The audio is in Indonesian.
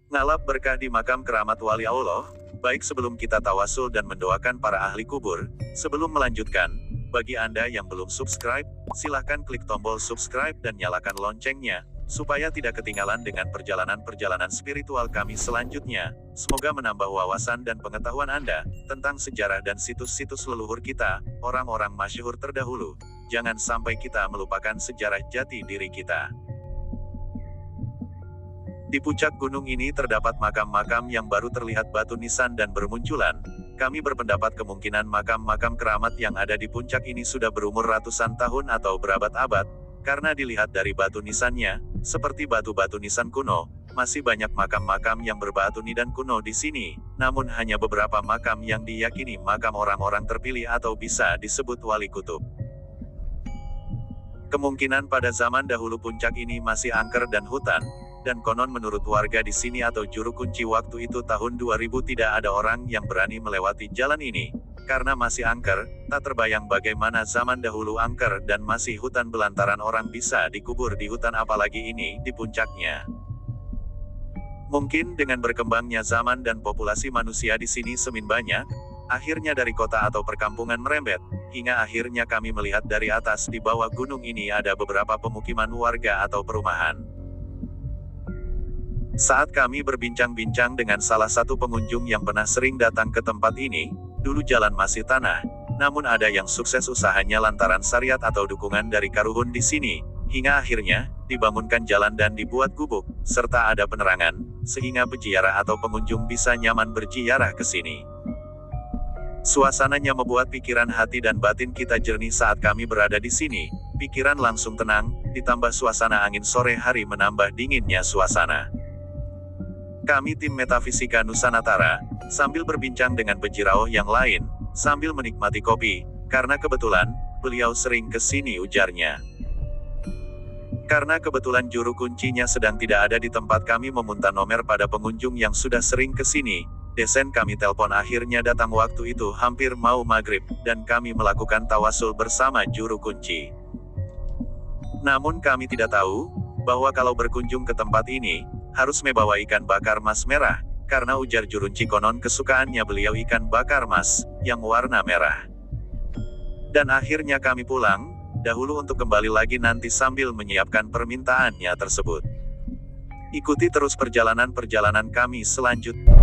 Ngalap berkah di makam keramat wali Allah. Baik, sebelum kita tawasul dan mendoakan para ahli kubur, sebelum melanjutkan, bagi Anda yang belum subscribe, silahkan klik tombol subscribe dan nyalakan loncengnya, supaya tidak ketinggalan dengan perjalanan-perjalanan spiritual kami selanjutnya. Semoga menambah wawasan dan pengetahuan Anda tentang sejarah dan situs-situs leluhur kita, orang-orang masyhur terdahulu. Jangan sampai kita melupakan sejarah jati diri kita. Di puncak gunung ini terdapat makam-makam yang baru terlihat batu nisan dan bermunculan. Kami berpendapat kemungkinan makam-makam keramat yang ada di puncak ini sudah berumur ratusan tahun atau berabad-abad, karena dilihat dari batu nisannya, seperti batu-batu nisan kuno, masih banyak makam-makam yang berbatu nisan kuno di sini, namun hanya beberapa makam yang diyakini makam orang-orang terpilih atau bisa disebut wali kutub. Kemungkinan pada zaman dahulu puncak ini masih angker dan hutan, dan konon menurut warga di sini atau juru kunci waktu itu tahun 2000 tidak ada orang yang berani melewati jalan ini. Karena masih angker, tak terbayang bagaimana zaman dahulu angker dan masih hutan belantaran orang bisa dikubur di hutan apalagi ini di puncaknya. Mungkin dengan berkembangnya zaman dan populasi manusia di sini semakin banyak, akhirnya dari kota atau perkampungan merembet, hingga akhirnya kami melihat dari atas di bawah gunung ini ada beberapa pemukiman warga atau perumahan. Saat kami berbincang-bincang dengan salah satu pengunjung yang pernah sering datang ke tempat ini, dulu jalan masih tanah, namun ada yang sukses usahanya lantaran syariat atau dukungan dari Karuhun di sini, hingga akhirnya dibangunkan jalan dan dibuat gubuk, serta ada penerangan, sehingga peziarah atau pengunjung bisa nyaman berziarah ke sini. Suasananya membuat pikiran hati dan batin kita jernih saat kami berada di sini, pikiran langsung tenang, ditambah suasana angin sore hari menambah dinginnya suasana. Kami tim Metafisika Nusantara, sambil berbincang dengan Bejirao yang lain, sambil menikmati kopi, karena kebetulan, beliau sering ke sini ujarnya. Karena kebetulan juru kuncinya sedang tidak ada di tempat kami meminta nomor pada pengunjung yang sudah sering ke sini, desen kami telepon akhirnya datang waktu itu hampir mau maghrib, dan kami melakukan tawasul bersama juru kunci. Namun kami tidak tahu, bahwa kalau berkunjung ke tempat ini, harus membawa ikan bakar mas merah, karena ujar jurunci konon kesukaannya beliau ikan bakar mas, yang warna merah. Dan akhirnya kami pulang, dahulu untuk kembali lagi nanti sambil menyiapkan permintaannya tersebut. Ikuti terus perjalanan-perjalanan kami selanjutnya.